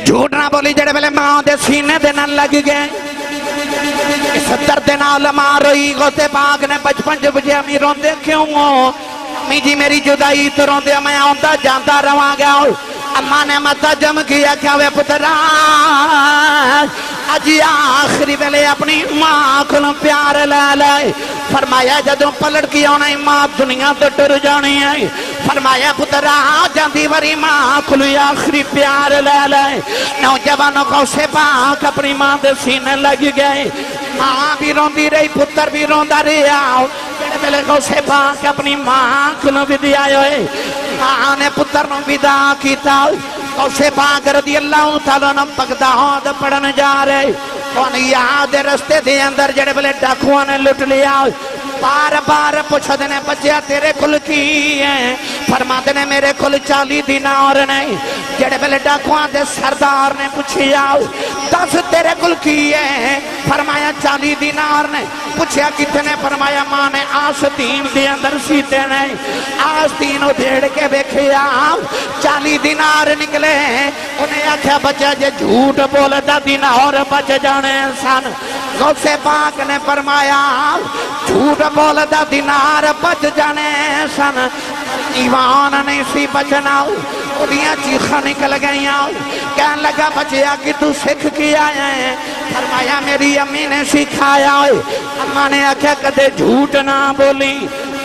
جھوٹ نہ بولی جڑے ویلے ماں دے سینے دے نال لگ گئے اس درد نال ماں روئی غوث پاک نے بچپن جو بجے امی روندے کیوں ہو امی جی میری جدائی تو روندے میں آندا جانتا رواں گیا اماں نے متا جم کیا کیا وے پترا اجی آخری ویلے اپنی ماں کو پیار لے لے فرمایا جدوں پلٹ کی آنا ماں دنیا تو ٹر جانی ہے فرمایا پترا جاندی وری ماں کو آخری پیار لے لے نوجوانوں کو سے پاک اپنی ماں دے سینے لگ گئے ماں بھی روندی رہی پتر بھی روندا رہا جڑے ویلے کو سے پاک اپنی ماں کو ودیا ہوئے ماں نے پتر نو ودا کیتا اسے پاک رضی اللہ تعالیٰ نے بغداد پڑھن جا رہے کون یاد رستے دے اندر جڑے بلے ڈاکوان نے لٹ لیا بار بار پوچھا دینے بچیا تیرے کل کی ہے فرما دینے میرے کل 40 دینار نہیں جڑے بلے ڈاکوان دے سردار نے پوچھیا 10 تیرے کل کی ہے فرمایا 40 دینار نے پوچھیا کتنے فرمایا ماں نے آستین دے اندر سیتے نہیں آستین دھیڑ کے بیکھیا 40 دینار نکلے انہیں آکھیا بچہ جے جھوٹ بولتا دینار بچ جانے انسان غوث پاک نے فرمایا جھوٹ بولتا دینار بچ جانے انسان ایوان نہیں سی بچنا انہیں چیخا نکل گئیاں کہنے لگا بچیا کہ تو سکھ کیا ہے فرمایا میری امی نے سکھایا ہے اماں نے آکھیا کدے جھوٹ نہ بولی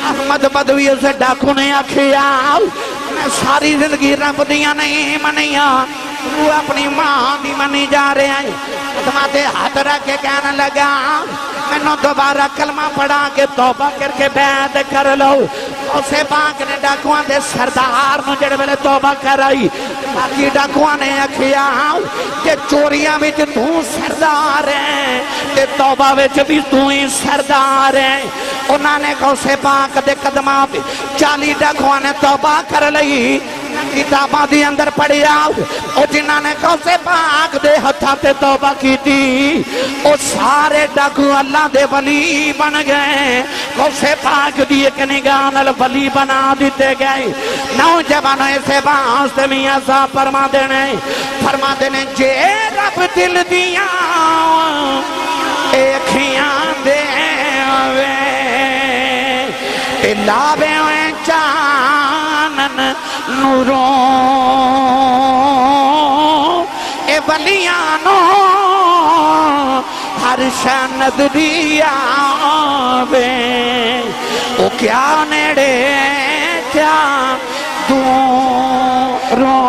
احمد بدوی اسے ڈاکو نے آکھیا میں ساری زندگی رب دیا نہیں منیا وہ اپنی ماں دی منی جا رہے ہیں اتماتے ہاتھ رکھ کے کہنے لگا میں نو دوبارہ کلمہ پڑھا کے توبہ کر کے بیعت کر لو اسے پاک نے ڈاکوان دے سردار نو جڑے ویلے توبہ کرائی باقی ڈاکوان نے آکھیا کہ چوریاں وچ تو سردار ہے تے توبہ وچ بھی تو ہی سردار ہے انہاں نے اسے پاک دے قدماں پہ 40 ڈاکوان نے توبہ کر لئی کتاباں دی اندر پڑھیا او جنہاں نے اسے پاک دے ہتھاں تے توبہ کی تھی او سارے ڈاکو اللہ دے ولی بن گئے اسے پاک دی ایک نگاہ نال ولی بنا دیتے گئے نوجوانوں سے واسطے میاں صاحب فرما دینے جے رب دل دیاں اکھیاں دے وے لاوے ہوئے چانن نوروں اے ولیانوں ہر شاند دیا بے او کیا نیڑے کیا دوروں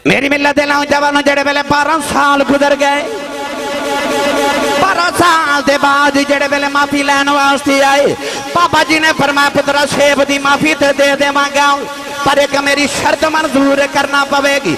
میری ملت نوجوانوں جڑے ویلے 12 سال گزر گئے 12 سال دے بعد جڑے ویلے معافی لین واسطے آئے پاپا جی نے فرمایا پترا شیب دی معافی تے دے دے مانگا پر ایک میری شرط منظور کرنا پوے گی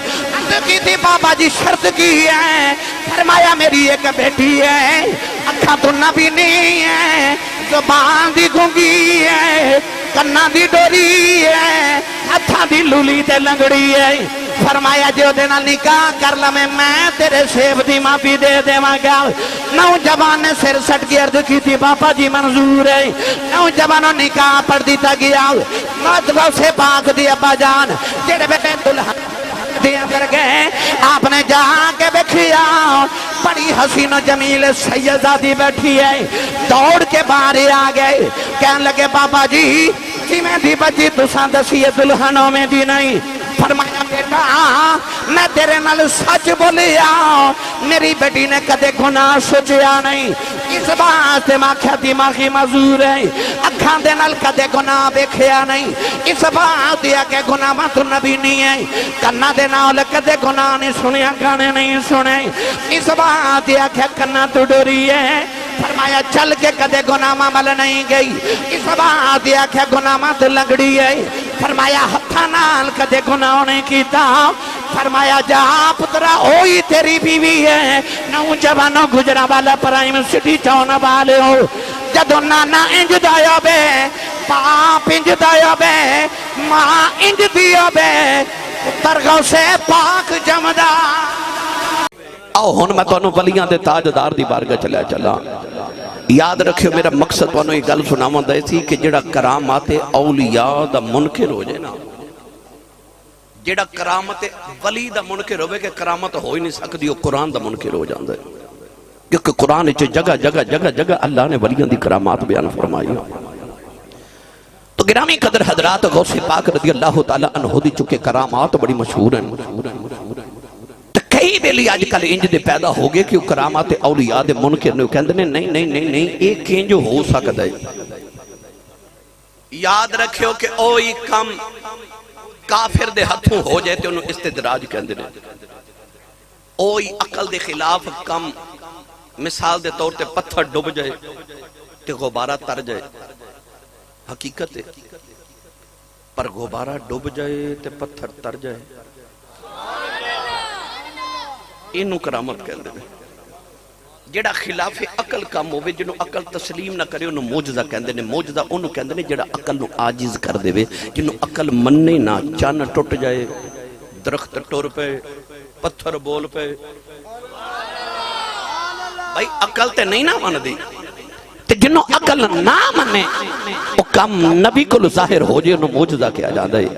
کی تھی پاپا جی شرط کی ہے فرمایا میری ایک بیٹی ہے اکھاں تو نبی نہیں ہے زبان دی گونگی ہے کنا دی ڈوری ہے ہتھاں دی لولی تے لنگڑی ہے فرمایا جو دینا نکاح کر لمیں میں تیرے شیب دی معافی دے دے مانگا نوجوان نے سر سٹ کی عرض کی تھی پاپا جی منظور ہے نوجوانوں نکاح پڑھ دیتا گیا مطلب سے پاک دی ابا جان جڑے بیٹے دلہن دیا کر گئے آپ نے جہاں کے بیٹھیا بڑی حسین و جمیل سیدزادی بیٹھی ہے دوڑ کے باہر آ گئے کہنے لگے بابا جی میں دی بچی تساں دسی دلہنوں میں دی نہیں فرمایا بیٹا میں تیرے نال سچ بولیا میری بیٹی نے کدے گناہ سوچیا نہیں اس بات میں آکھیا دماغی معذور ہے اکھاں دے نال کدے گناہ ویکھیا نہیں اس بات دیا کہ گناہ ماں تو نبی نہیں ہے کنا دے نال کدے گناہ نہیں سنیا گانے نہیں سنے اس بات دیا کہ کنا تو ڈوری ہے فرمایا چل کے کدے گناہ ماں مل نہیں گئی اس بات دیا کہ گناہ ماں تو لنگڑی ہے فرمایا ہتھا نال کدے گناہ نہیں کیتا فرمایا جا پترا ہوئی تیری بیوی ہے نوجوانوں گجرا والا پرائم سٹی چون والے ہو جدو نانا انج دایا بے باپ انج دایا بے ماں انج دیا بے ترغو سے پاک جمدہ آؤ ہن میں تو انہوں ولیاں دے تاجدار دی بارگاہ چلے چلا یاد رکھو میرا مقصد تو یہ گل سناواں دا سی کہ جڑا کرامات اولیاء دا منکر ہو جائے نا، جڑا کرامت ولی دا منکر ہوئے کہ کرامت ہو ہی نہیں سکتی، وہ قرآن دا منکر ہو جاندہ ہے، کیونکہ قرآن جگہ جگہ جگہ جگہ اللہ نے ولیاں دی کرامات بیان فرمائی۔ تو گرامی قدر حضرات، غوث پاک رضی اللہ تعالیٰ عنہ دی چکے کرامات بڑی مشہور ہیں، تو کئی دلی آج کل انج دے پیدا ہو گئے کہ وہ کرامات اولیاء دے منکر نے کہندے نے نہیں نہیں نہیں نہیں ایک انج ہو سکتا ہے۔ یاد رکھو کہ اوئی کم کافر دے ہتھوں ہو جائے تو انہوں استدراج کہندے نے، اوئی عقل دے خلاف کم، مثال دے طور تے پتھر ڈوب جائے تے غبارہ تر جائے، حقیقت ہے، پر غبارہ ڈوب جائے تے پتھر تر جائے، انہوں کرامت کہندے نے۔ جڑا خلاف عقل کام ہوئے، جنہوں عقل تسلیم نہ کرے انہوں موجزہ کہندے نے، موجزہ انہوں کہندے نے جڑا عقل نو عاجز کر دے، جنہوں عقل مننے نہ، چان ٹوٹ جائے، درخت ٹور پہ، پتھر بول پہ، بھائی عقل تے نہیں نہ من دی، تے جنہوں عقل نہ منے وہ کم نبی کو ظاہر ہو جائے انہوں موجزہ کیا جاندہ ہے،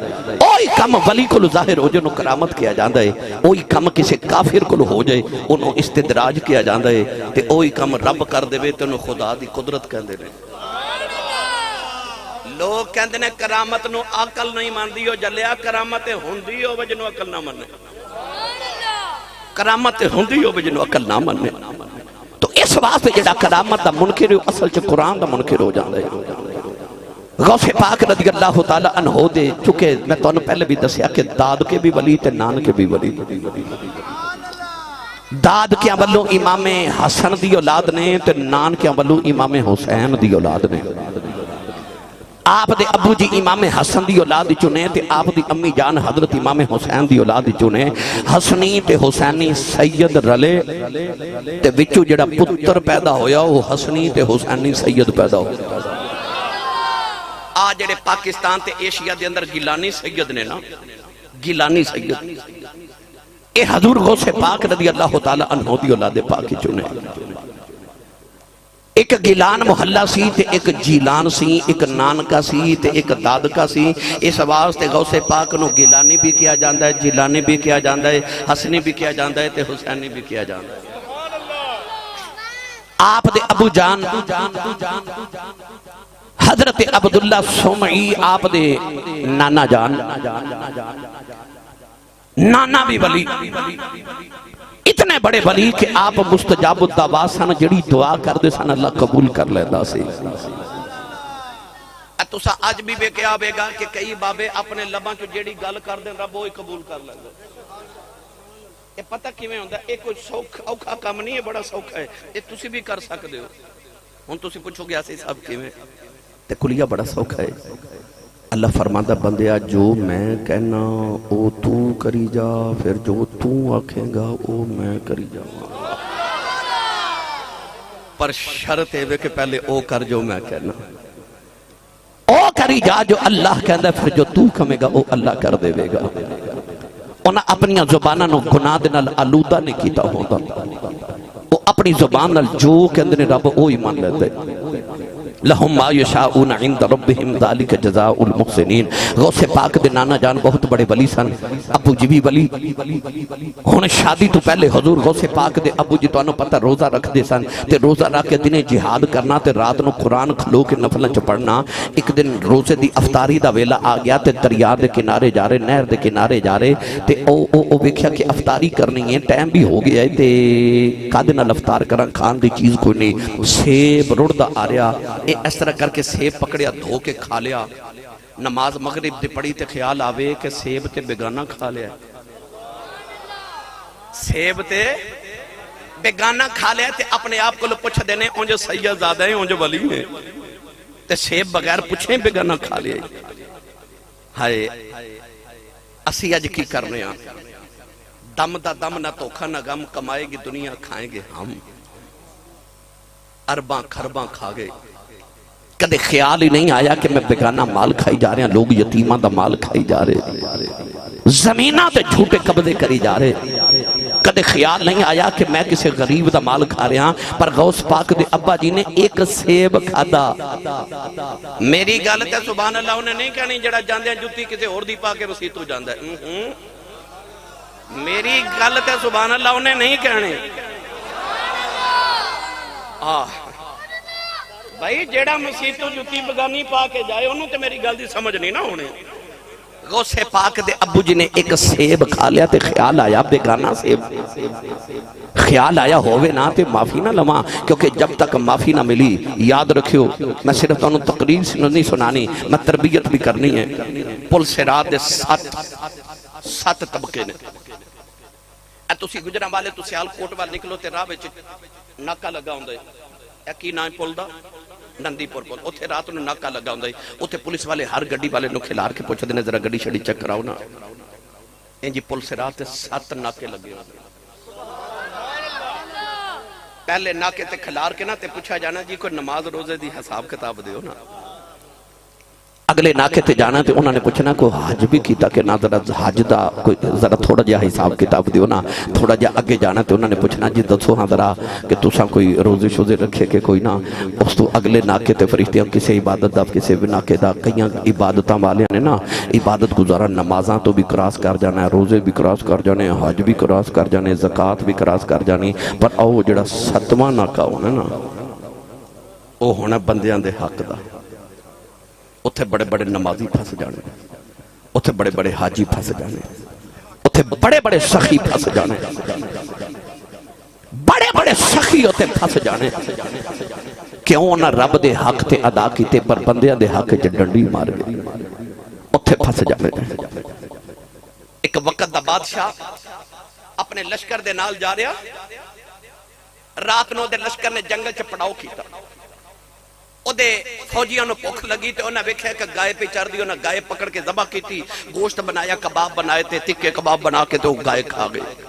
اوہی کم ولی کو ظاہر ہو جائے انہوں کرامت کیا جاندہ ہے، اوہی کم کسی کافر کو ہو جائے انہوں استدراج کیا جاندہ ہے، تے اوہی کم رب کر دے تے انہوں خدا دی قدرت کہندے نے۔ لوگ کہندے نے کرامت نو عقل نہیں مان دیو جلیا، کرامت ہوندی ہو جنہوں عقل نہ منے، کرامت ہوندی ہو جنہوں عقل نہ منے۔ تو اس واسطے جڑا کرامت دا منکر ہے اصل چ قرآن دا منکر ہو جاندہ ہے۔ غوث پاک رضی اللہ تعالیٰ عنہ دے چکے میں تو انہوں پہلے بھی دسیا کہ داد کے بھی ولی تے نان کے بھی ولی، داد کے اولوں امام حسن دی اولاد نے تے نان کے اولوں امام حسین دی اولاد نے۔ آپ دے ابو جی امام حسن دی اولاد چنے تے آپ دی امی جان حضرت امام حسین دی اولاد چنے، حسنی تے حسینی سید رلے تے وچو جڑا پتر پیدا ہویا وہ حسنی تے حسینی سید پیدا ہویا۔ آج جڑے پاکستان تے ایشیا دے اندر گیلانی سید نے نا، گیلانی سید، اے حضور غوث پاک رضی اللہ تعالیٰ عنہ دی اولاد پاکی چنے۔ ایک گیلان محلہ سی تے ایک جیلان سی، ایک نان کا سی تے ایک داد کا سی، اس واسطے غوث پاک نو گیلانی بھی کیا جاندہ ہے، جیلانی بھی کیا جاندہ ہے، حسنی بھی کیا جاندہ ہے تے حسینی بھی کیا جاندہ ہے۔ آپ دے ابو جان حضرت عبداللہ سمعی، آپ دے نانا جان، نانا بھی ولی، اتنے بڑے ولی کہ آپ مستجاب الدعوا سن، جڑی دعا کر دے سن اللہ قبول کر لیتا سی۔ تسا آج بھی بے کیا بے گا کہ کئی بابے اپنے لباں چو جیڑی گل کر دیں رب وہی قبول کر لیتا۔ یہ پتہ کیویں ہوندا، یہ کوئی اوکھا کام نہیں ہے، بڑا سوکھا ہے، یہ تسی بھی کر سکتے ہو۔ ہن تسی پوچھو گے ایسے صاحب کیویں، تے کلیہ بڑا سوکھا ہے۔ اللہ فرماتا بندیا جو میں کہنا او تو کری جا، پھر جو تو آکھیں گا او میں کری جاؤں، پر شرط ہے کہ پہلے او کر جو میں کہنا، او کری جا جو اللہ کہندا، پھر جو تو کمے گا او اللہ کر دے گا۔ انہاں اپنی زبانہ نو گناہ دے نال آلودہ نہیں کیتا ہوندا، وہ اپنی زبان نال جو کہندے نے رب او ایمان لیتے۔ لہم ما یشاؤون عند ربہم ذالک جزاء المحسنین۔ غوث پاک دے نانا جان بہت بڑے ولی سن، ابو جی بھی ولی، ہن شادی تو پہلے حضور غوث پاک دے ابو جی تو پتہ روزہ رکھ دے سن، تے روزہ رکھ کے دنے جہاد کرنا تے رات نو قرآن کھلو کے نفلیں چ پڑھنا۔ ایک دن روزے دی افطاری دا ویلا آ گیا تے دریا دے کنارے جا رہے، نہر دے کنارے جا رہے، تے او ویکھیا کہ افطاری کرنی ہے، ٹائم بھی ہو گیا ہے تے کد نال افطار کراں، کھان دی چیز کوئی نہیں، سیب رڑدا آ رہا، اس طرح کر کے سیب پکڑیا، دھو کے کھا لیا۔ نماز مغرب دی پڑھی تے خیال آوے کہ سیب تے بیگانہ کھا لیا، سیب تے بیگانہ کھا لیا، تے اپنے آپ کو لو پوچھ دینے اونجو سید زیادہ ہیں اونجو ولی ہیں، تے سیب بغیر پوچھیں بیگانہ کھا لیا۔ ہائے اسی اج کی کرنے آن، دم دا دم نہ توکھا نہ غم، کمائے گی دنیا کھائیں گے ہم، ارباں کھرباں کھا گئے، کدے خیال ہی نہیں آیا کہ میں بیگانہ مال کھائی جا رہے ہیں، لوگ یتیمہ دا مال کھائی جا رہے ہیں، زمینہ تے جھوٹے قبضے کری جا رہے ہیں، کدے خیال نہیں آیا کہ میں کسی غریب دا مال کھا رہا، پر غوث پاک دے ابا جی نے ایک سیب کھادا۔ میری گل تے سبحان اللہ انہیں نہیں کہنی جڑا جاندے ہیں جتی کسی اور دی پا کے مسیح تو جاندہ ہے۔ میری گل تے سبحان اللہ انہیں نہیں کہنے۔ بھائی جیڑا مسیح تو جتی بگانی پا کے جائے انہوں تے میری گل دی سمجھ نہیں نہ ہونے۔ غوث پاک دے ابو جی نے ایک سیب کھا لیا تے خیال آیا بیگانا سیب، خیال آیا ہوئے نہ تے معافی نہ لما، کیونکہ جب تک معافی نہ ملی یاد رکھیو میں صرف انہوں تقریر نہیں سنانی، میں تربیت بھی کرنی ہے۔ پل صراط دے سات طبقے نے، اے تسی گجران والے تو سیال کوٹ وال نکلو تے راہ وچ ناکا لگا ہوندے، اے کی نام پل دا نندی پور پول، اتھے رات انہوں ناکا لگا ہوندے، اتھے پولیس والے ہر گڑی والے نو کھلار کے پوچھا دینے ذرا گڑی شڑی چک کراؤ نا۔ انجی پل صراط تے 7 ناکے لگے ہوندے، پہلے ناکے تے کھلار کے نا تے پوچھا جانا جی کوئی نماز روزے دی حساب کتاب دیو نا۔ اگلے ناکے تے جانا تے انہوں نے پوچھنا کوئی حج بھی کیتا کہ نا ذرا حج دا ذرا تھوڑا جا حساب کتاب دیو نا۔ تھوڑا جا اگے جانا تے انہوں نے پوچھنا جی دسو ہاں ذرا کہ تساں کوئی روزے شوزے رکھے کہ کوئی نا۔ اس تو اگلے ناکے تے فرشتے ہم کسی عبادت دا کسی بھی ناکے دا کئیاں عبادتاں والے نے نا عبادت گزارا، نمازاں تو بھی کراس کر جانا ہے، روزے بھی کراس کر جانے، حج بھی کراس کر جانے، زکاة بھی کراس کر جانی، پر او جڑا 7واں ناکا ہونا نا او ہونا بندیاں دے حق دا۔ اتھے بڑے بڑے نمازی پھنس جانے، اتھے بڑے بڑے حاجی پھنس جانے، اتھے بڑے بڑے سخی پھنس جانے، بڑے بڑے سخی اتھے پھنس جانے۔ کیوں نہ رب دے حق تے ادا کیتے پر بندیاں دے حق چ ڈنڈی مار گئی، اتھے پھنس جانے۔ ایک وقت دا بادشاہ اپنے لشکر دے نال جا رہا، رات نو دے لشکر نے جنگل چ پڑاؤ کیتا، او دے فوجیاں نو بھوک لگی تے انہاں ویکھیا کہ گائے پہ چڑھ دی، انہاں گائے پکڑ کے ذبح کیتی، گوشت بنایا، کباب بنائے تے تکے کباب بنا کے تو گائے کھا گئے۔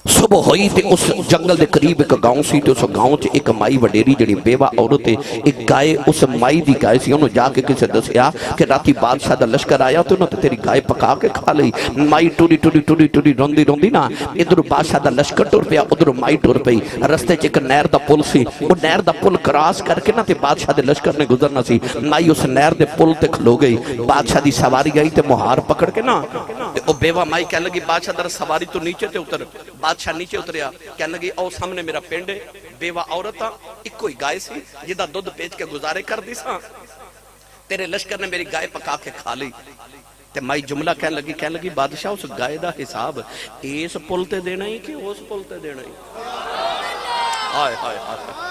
صبح ہوئی تے اس جنگل دے قریب ایک گاؤں سی تے اس گاؤں چ ایک مائی وڈیری جڑی بیوہ عورت ایک گائے اس مائی دی گائے سی، انہوں جا کے کسے دسیا کہ راتی بادشاہ دا لشکر آیا تو انہوں تے تیری گائے پکا کے کھا لئی۔ مائی ٹوری ٹوری ٹوری ٹوری روندی روندی نا ادھر بادشاہ دا لشکر ٹر پیا، ادھر مائی ٹر پئی، رستے چ ایک نہر دا پل سی، وہ نہر دا پل کراس کر کے نا تے بادشاہ دے لشکر نے گزرنا سی، مائی اس نہر دے پل تے کھلو گئی، بادشاہ دی سواری گئی تے مہار پکڑ کے نا تے او بیوہ مائی کہنے لگی بادشاہ در سواری تو نیچے تے اتر، بادشاہ نیچے اتریا، کہنے لگی او سامنے میرا پنڈ ہے، بیوہ عورتاں ایک کوئی گائے سی جدہ دودھ پیچ کے گزارے کر دی ساں، تیرے لشکر نے میری گائے پکا کے کھا لی۔ تے مائی جملہ کہنے لگی بادشاہ اس گائے دا حساب اس پل تے دینا ہی کہ اس پل تے دینا ہی؟ آئے آئے آئے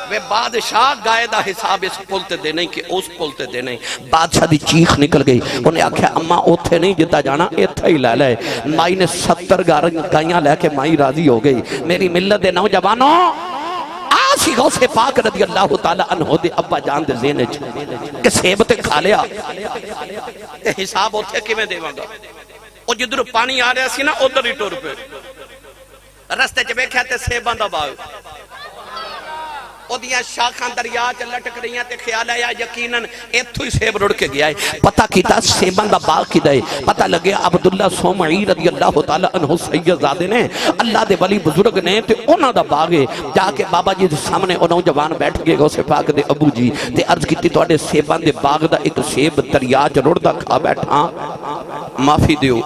وے بادشاہ گائے دا حساب اس پل تے دینا ہی کہ اس پل تے دینا ہی؟ بادشاہ دی چیخ نکل گئی، انہیں آکھیا اماں اوتھے نہیں جتا جانا ایتھا ہی لے لے۔ مائی نے 70 گائیاں لے کے مائی راضی ہو گئی۔ میری ملت دے نوجوانوں آسی غوث پاک رضی اللہ تعالیٰ عنہ دے ابا جان دے ذہن وچ کہ سیب تے کھا لیا تے حساب اوتھے کیویں دیواں گا؟ او جدھر پانی آ رہا سی نا ادھر ہی ٹر پے، رستے چ ویکھیا تے سیباں دا باغ، او دیاں شاخاں دریا چ لٹک رہیاں تے خیال آیا یقیناً ایتھوں ہی سیب رڑ کے گیا ہے۔ پتہ کیتا سیباں دا باغ کیدا ہے؟ پتہ لگیا عبداللہ سومعی رضی اللہ تعالیٰ عنہ سید زادے نے، اللہ دے ولی بزرگ نے تے انہاں دا باغ ہے۔ جا کے بابا جی دے سامنے او نوجوان بیٹھ گئے غوث پاک دے ابو جی تے عرض کیتی تواڈے سیباں دے باغ دا ایک سیب دریا چ رڑدا کھا بیٹھا، معافی دیو۔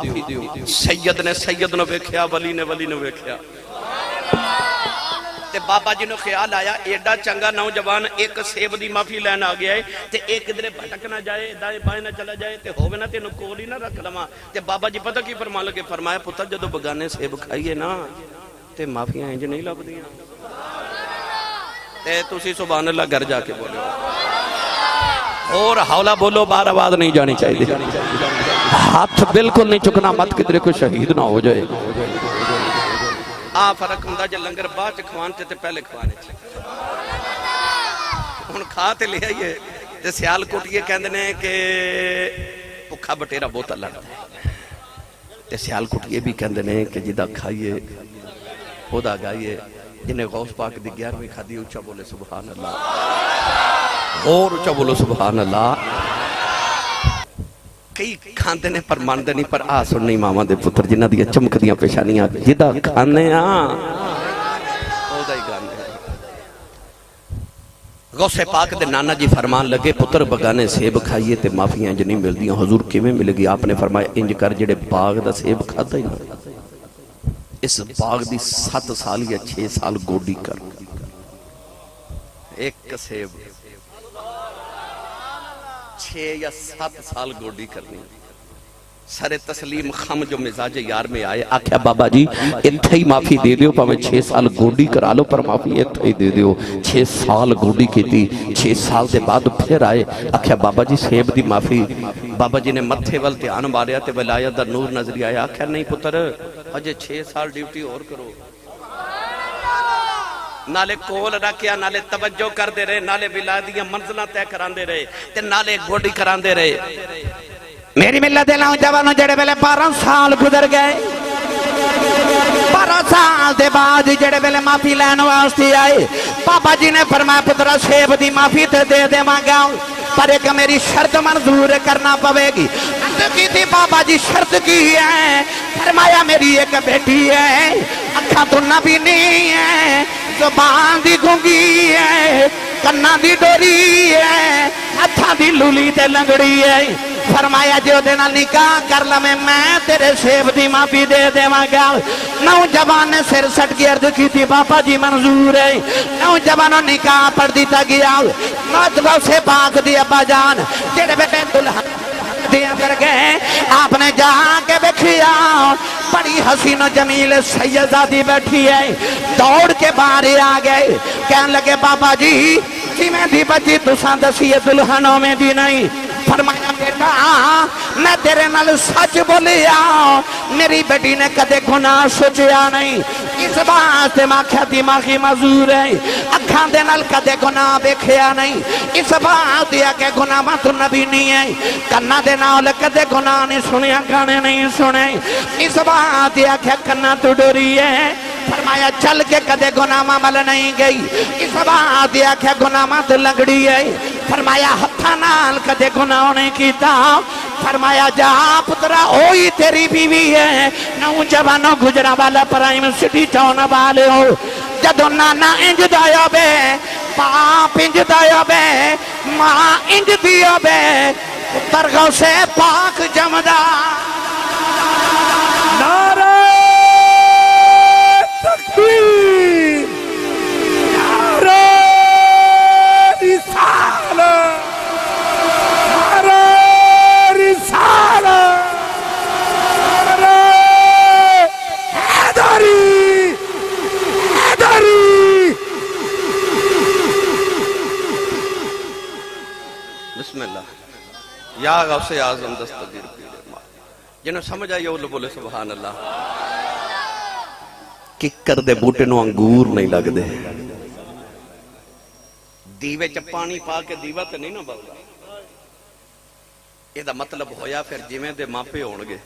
سید نے سید نو ویکھیا، ولی نے ولی نو ویکھیا، تے بابا جی نو خیال آیا ایڈا چنگا نوجوان ایک سیب دی معافی لین آ گیا ہے تے ایک ادھر بھٹک نہ جائے، دائیں بائیں نہ چلا جائے تے ہووے نہ تینوں کول ہی نہ رکھ لواں۔ تے بابا جی پتہ کی فرمان لگے، فرمایا پتر جدو بگانے سیب کھائیے نا تے معافیاں انج نہیں لبدیاں۔ تے تسی سبحان اللہ گھر جا کے بولو اور حولا بولو، بار آواز نہیں جانی چاہیے، ہاتھ بالکل نہیں چکنا، مت کدھر کوئی شہید نہ ہو جائے۔ فرق ہوں جے لنگر بعد کھوانتے تے پہلے کھوانے چھے، ہن کھا تے لے آئیے تے سیال کوٹیے کہندے نے کہ بھکھا بٹیرا بہت لڑتا ہے، تے سیال کوٹیے بھی کہندے نے کہ جدہ کھائیے خدا گائیے، جنہیں غوث پاک دی 11ویں کھادی اچھا بولے سبحان اللہ، اور اچھا بولو سبحان اللہ۔ کئی کھاندے نے پر ماندے نہیں، پر آ سننی ماما دے پتر جنہ دیا چمک دیا پیشانیاں جدہ کھانے او دا ہی گانے غوث پاک دے نانا جی فرمان لگے پتر بگانے سیب کھائیے تے معافیاں انج نہیں مل دیاں، حضور کیویں ملے گی؟ آپ نے فرمایا انج کر جڑے باغ دا سیب کھاتا ہی نہ اس باغ دی 7 سال یا 6 سال گوڈی کر، ایک سیب 6 یا 7 سال گوڈی کرنی۔ سر تسلیم خم جو مزاج یار میں آئے آکھیا بابا جی اتھا ہی معافی دے دیو، پاویں 6 سال گوڈی کرا لو پر معافی اتھا ہی دے دیو۔ 6 سال گوڈی کی تھی، 6 سال دے بعد پھر آئے آکھیا بابا جی سیب دی معافی۔ بابا جی نے متھے وال دھیان ماریا تے ولایت دا نور نظری آیا، آکھیا نہیں پتر اجے 6 سال ڈیوٹی اور کرو، نالے کول رکھیا، نالے توجہ کر دے رہے، نالے ولادیاں منزلہ تے کران دے رہے تے نالے گوڈی کران دے رہے۔ میری ملت دے نوجوانوں جڑے ویلے 12 سال گزر گئے، 12 سال دے بعد جڑے ویلے معافی لین واسطے آئے، بابا جی نے فرمایا پترا سیب دی معافی تے دے دے مانگا، پر ایک میری شرط منظور کرنا پوے گی۔ کی تھی بابا جی شرط کی ہے؟ فرمایا میری ایک بیٹی ہے، اکھاں تو نہ بھی نہیں ہے، زبان دی گونگی ہے، کنا دی ڈوری ہے، ہتھاں دی لولی تے لنگڑی ہے۔ فرمایا جو دینا نکاح کر لمیں میں تیرے سیب دی معافی دے دے مانگا۔ نوجوان نے سر سٹ کی عرض کی تھی بابا جی منظور ہے۔ نوجوانوں نکاح پڑھ دیتا گیا، مطلب سے پاک دی ابا جان جڑے بیٹے دلہن دیا کر گئے، آپ نے جہاں کے بکھیا بڑی حسین و جمیل سیدزادی بیٹھی ہے، دوڑ کے باہر آ گئے، کہنے لگے بابا جی میں دی بچی تساں دسی دلہنوں میں دی نہیں۔ فرمایا بیٹا میں تیرے نال سچ بولیا، میری بیٹی نے کدے گناہ سوچیا نہیں، اس بات ماں کیا دماغی معذور ہے، اکھاں دے نال کدے گناہ بیکھیا نہیں، اس بات دیا کہ گناہ ماں تو نبی نہیں ہے، کنا دے نال کدے گناہ نہیں سنیا، گانے نہیں سنے، اس بات دیا کہ کنا تو ڈوری ہے۔ فرمایا چل کے کدے گناہ ماں مل نہیں گئی، اس بات دیا کہ گناہ ماں تو لنگڑی ہے۔ فرمایا ہتھا نال کدے گناہ نہیں کیتا۔ فرمایا جا پترا ہوئی تیری بیوی ہے، نوجوانوں گجرا والا پرائم سٹی ٹاؤن والے ہو، جدو نانا انج دایا بے، باپ انج دایا بے، ماں انج دیا بے، پترگوں سے پاک جمدہ نعرہ تکبیر، نعرہ رسالت، نعرہ رسالت، نعرہ حیدری، حیدری۔ بسم اللہ یا غوث اعظم دستگیر پیر جنہوں سمجھ آئی وہ بولے سبحان اللہ۔ ککر دے بوٹے نو انگور نہیں لگ دے، دیوے چا پانی پا کے دیوہ تے نہیں نہ بلدا۔ یہ دا مطلب ہویا پھر جویں دے ماں پہ ہونگے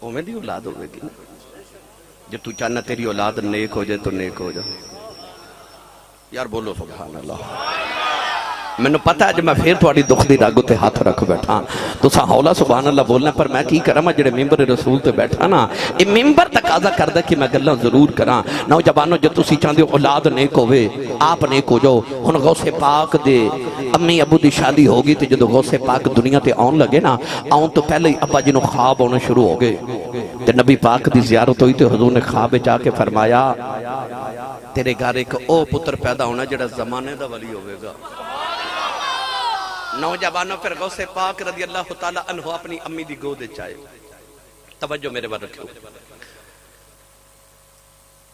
اوہیں دی اولاد ہوئے گی نا۔ جو تو چاہنا تیری اولاد نیک ہو جائے تو نیک ہو جائے۔ یار بولو سبحان اللہ۔ میں نے پتا ہے جب میں پھر تھوڑی دکھ دی راگو تے ہاتھ رکھ بیٹھا تو سا حولا سبحان اللہ بولنا، پر میں کی کرا میں جڑے ممبر رسول تے بیٹھا نا، یہ ممبر تقاضا کردہ کہ میں گلہ ضرور کرا۔ نوجوانوں جو تسی چاہتے ہو اولاد نیک ہوئے، آپ نیک ہو جاؤ۔ ہن غوث پاک دے امی ابو دی شادی ہوگی تے جدو غوث پاک دنیا تے آن لگے نا، آن تو پہلے ہی ابا جنہوں خواب ہونے شروع ہو گئے تے نبی پاک دی زیارت ہوئی تے حضور نے خواب جا کے فرمایا تیرے گھر ایک او پتر پیدا ہونا جڑا زمانے دا ولی ہوئے گا۔ نوجوانوں پھر غوث پاک رضی اللہ تعالیٰ عنہ اپنی امی دی گود چاہے۔ توجہ میرے بار رکھو،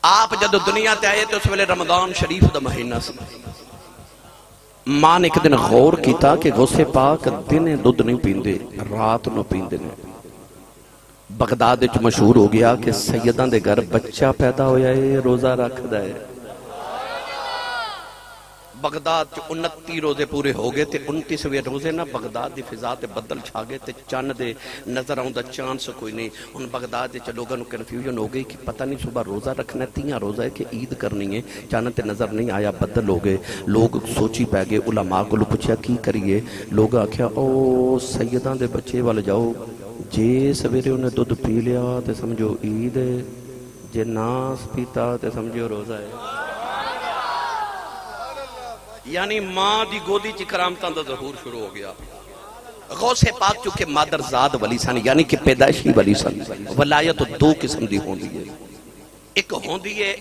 آپ جدو دنیا تے آئے تو اس ویلے رمضان شریف دا مہینہ سی۔ ماں نے ایک دن غور کیتا کہ غوث پاک دن دودھ نہیں پیندے، رات نو پیندے نے۔ بغداد وچ مشہور ہو گیا کہ سیداں دے گھر بچہ پیدا ہویا ہے روزہ رکھ دا ہے۔ بغداد 29 روزے پورے ہو گئے تے 29ویں روزے نا بغداد دی فضا تے بدل چھا گئے تے چند دے نظر آؤں چانس کوئی نہیں. ہن بغداد وچ لوگاں نوں کنفیوژن ہو گئی کہ پتہ نہیں صبح روزہ رکھنا ہے 30 روزہ ہے کہ عید کرنی ہے, چند تے نظر نہیں آیا, بدل ہو گئے. لوگ سوچی پے گئے, علماء کولوں پوچھیا کی کریے, لوگ آکھیا او سیداں دے بچے وال جاؤ, جے سویرے انہیں دودھ پی لیا تے سمجھو عید ہے, جے ناس پیتا تے سمجھو روزہ ہے. یعنی ماں دی گودی چ کرامتاں دا ظہور شروع ہو گیا. غوث پاک چونکہ مادر زاد ولی سن, یعنی کہ پیدائشی ولی سن. ولایت دو قسم دی ہوندی ہے, ایک ہوندی ہے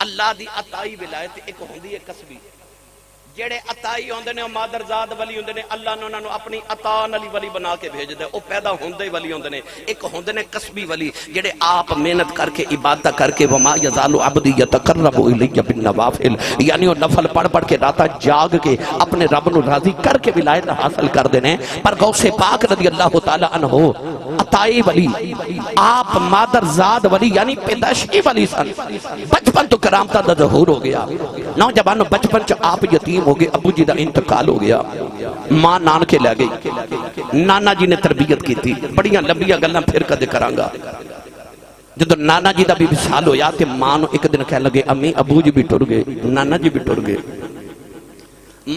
اللہ دی عطائی ولایت, ایک ہوندی ہے کسبی. جڑے عطائی ہوندے نے او مادر زاد ولی ہوندے نے, اللہ نے انہاں نوں اپنی عطا نال ولی بنا کے بھیجدا ہے, او پیدا ہوندے ولی ہوندے نے. ایک ہوندے نے کسبی ولی جڑے آپ محنت کر کے عبادت کر کے وما یزال عبدی یتقرب الی بالنوافل, یعنی وہ نفل پڑھ پڑھ کے راتا جاگ کے اپنے رب نو راضی کر کے ولایت حاصل کردے نے. پر غوث پاک رضی اللہ تعالی عنہ عطائی ولی, آپ مادر زاد ولی یعنی پیدائشی ولی سن. بچپن تو کرامتاں دا ظہور ہو گیا. نوجوان بچپن چ آپ یتیم ہو گئے, ابو جی دا انتقال ہو گیا, ماں نان کے لے گئی, نانا جی نے تربیت کی تھی. بڑیاں لمبیاں گلاں پھر کدے کرانگا. جدو نانا جی دا بھی وصال ہویا تے ماں نو ایک دن کہہ لگے امی ابو جی بھی ٹر گئے, نانا جی بھی ٹر گئے.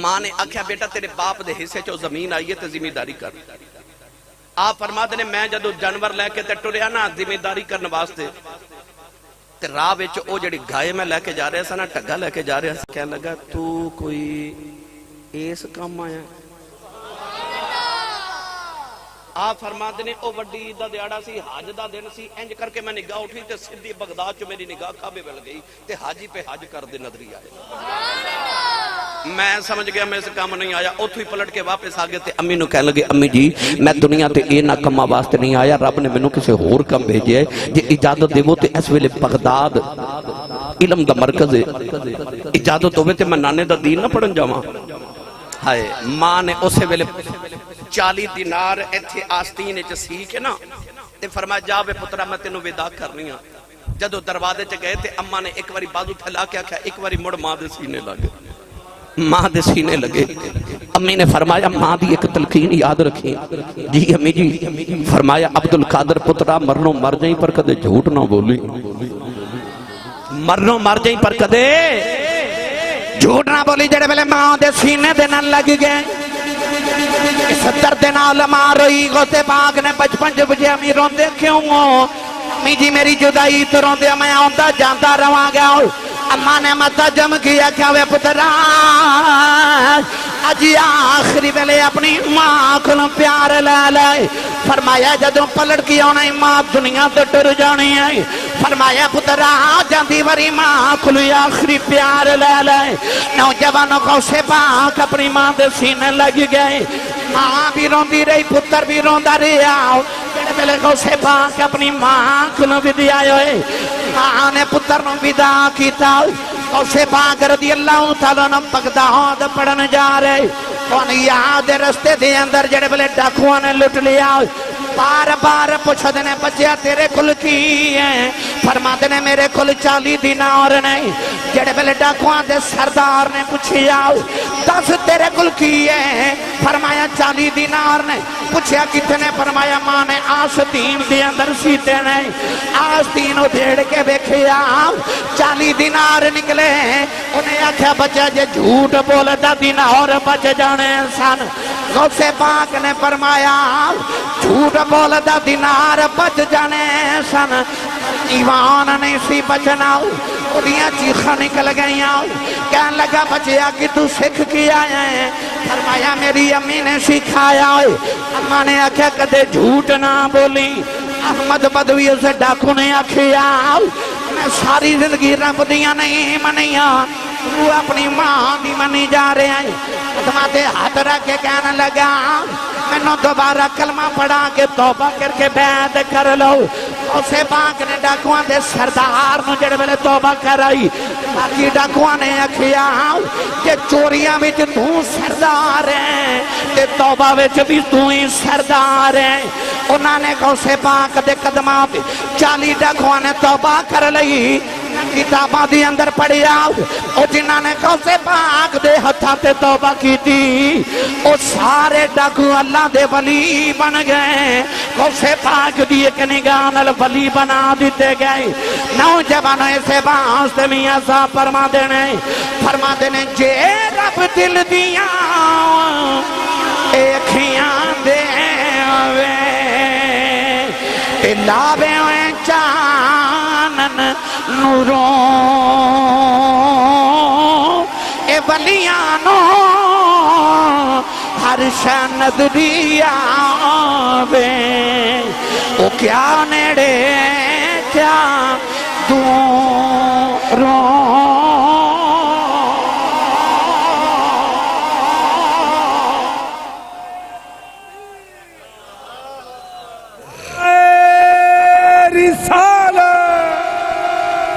ماں نے آکھیا بیٹا تیرے باپ دے حصے چو زمین آئی ہے تے ذمہ داری کر. آپ فرماتے نے میں جدو جانور لے کے تے ٹریا نا ذمہ داری کرنے واسطے, تے راہ وچ او جڑی گائے میں لے کے جا رہا سا نا, ٹگا لے کے جا رہا سا, کہنے لگا تو کوئی اس کام آیا. آپ فرماتے نے او وڈی عید دا دیہڑا سی, حج دا دن سی. انج کر کے میں نگاہ اٹھی تے سیدھی بغداد چ میری نگاہ کعبے ول گئی تے حاجی پہ حج کر دے نظری آئے. میں سمجھ گیا میں اس کام نہیں آیا. اتھو ہی پلٹ کے واپس آگئے تے امی نو کہنے لگے امی جی میں دنیا تے اے نہ کما واسطے نہیں آیا, رب نے مینوں کسے ہور کم بھیجیا ہے. جے اجازت دیو تے اس ویلے بغداد علم دا مرکز ہے, اجازت ہوے تے میں نانے دا دین نہ پڑھن جاواں. ہائے ماں نے اسے ویلے 40 دینار ایتھے آستین وچ سی کے نا تے فرمایا جا وے پترا میں تینوں ودا کرنی ہاں. جدو دروازے چ گئے تے اماں نے ایک واری بازو پھیلا کے آکھیا ایک واری مڑ ماں دے سینے لگے, ماں دے سینے لگے. امی نے فرمایا ماں دی ایک تلقین یاد رکھیں. جی امی جی. فرمایا عبدالقادر پترا مرنوں مر جائیں پر کدے جھوٹ نہ بولی, مرنوں مر جائیں پر کدے جھوٹ نہ بولی. جڑے ویلے ماں دے سینے دے نال لگ گئے, اس درد نال ماں روئی. غوث پاک نے بچپن چ پوچھیا امی روندے کیوں ہو؟ امی جی میری جدائی تو روندے میں آندا جاندا رواں گا. اماں نے متا جم کیا کیا وے پترا اج آخری ویلے اپنی ماں کولوں پیار لے لے. فرمایا جدوں پلٹ کے آنا ماں دنیا تو ٹر جانی ہے. فرمایا پترا جاندی وری ماں کولوں آخری پیار لے لے. نوجوان غوث پاک اپنی ماں دے سینے لگ گئے. ماں بھی روندی رہی, پتر بھی روندا رہیا. جڑے ویلے غوث پاک اپنی ماں کولوں ودیا ہوئے, ماں نے پتر نو ودا کیتا. غوث پاک رضی اللہ تعالیٰ عنہ بغداد پڑھن جا رہے. کون یاد رستے دے اندر جڑے بلے ڈاکواں نے لٹ لیا, بار بار پوچھتے نے بچیا تیرے کل کی ہے؟ فرماتے نے میرے کل 40 دینار نہیں. جڑے بلے ڈاکواں دے سردار نے پوچھیا 10 تیرے کل کی ہے؟ فرمایا 40 دینار نے. پوچھیا کتنے؟ فرمایا ماں نے آستین دے اندر سیتے نہیں. آستین ادھیڑ کے بیکھیا 40 دینار نکلے. انہیں آکھیا بچہ جے جھوٹ بولتا دینار بچ جانے سن. غوث پاک نے فرمایا جھوٹ بولتا دینار بچ جانے سن, ایمان نہیں سی بچنا. اُڑیاں چیخاں نکل گئیاں. کہنے لگا بچیا کہ تو سکھ کیا ہے؟ فرمایا میری امی نے سکھایا. اماں نے آکھیا کدے جھوٹ نہ بولی. احمد بدوی اسے ڈاکو نے آکھیا میں ساری زندگی رب دیاں نہیں منیاں, وہ اپنی ماں دی منی جا رہے ہیں. قدماتے ہاتھ رکھ کے کہنے لگا میں نو دوبارہ کلمہ پڑھا کے توبہ کر کے بیعت کر لو. اسے پاک نے ڈاکواں دے سردار نو جڑے ویلے توبہ کرائی. باقی ڈاکواں نے آکھیا کہ چوریاں وچ تو سردار ہے تے توبہ وچ بھی تو ہی سردار ہے. انہاں نے غوث پاک دے قدماں پہ 40 ڈاکواں نے توبہ کر لئی. کتاباں دی اندر پڑھیا او جنہاں نے غوث پاک دے ہتھاں تے توبہ کیتی او سارے ڈاکو اللہ دے ولی بن گئے غوث پاک دی ایک نگاہ نال ولی بنا دیتے گئے نوجوانوں اسے واسطے میاں صاحب فرما دینے جے رب دل دیاں اکھیاں دے وے لاوے ہوئے چانن نوروں اے ولیانوں ہر شان نظری آوے او کیا نیڑے کیا دوروں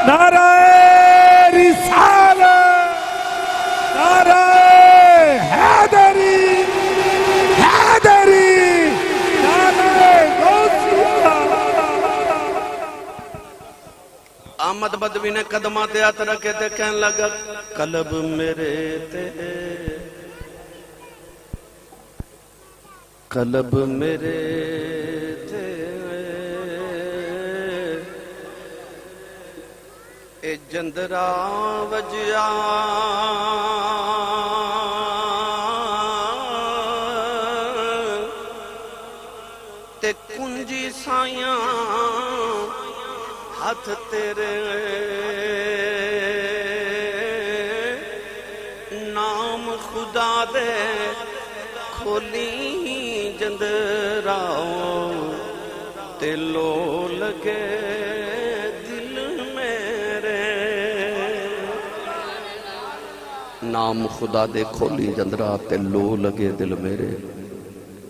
نعرہ رسالت نعرہ حیدری نعرہ غوثیہ احمد بدوی نے قدمہ تے ہاتھ رکھے تے کہنے لگا قلب میرے تے قلب میرے تے اے جندرا وجیا تے کنجی سائیاں ہاتھ تیرے نام خدا دے کھولی جندراؤ تے لو لگے دل میرے نام خدا دے کھولی جندرا تے لو لگے دل میرے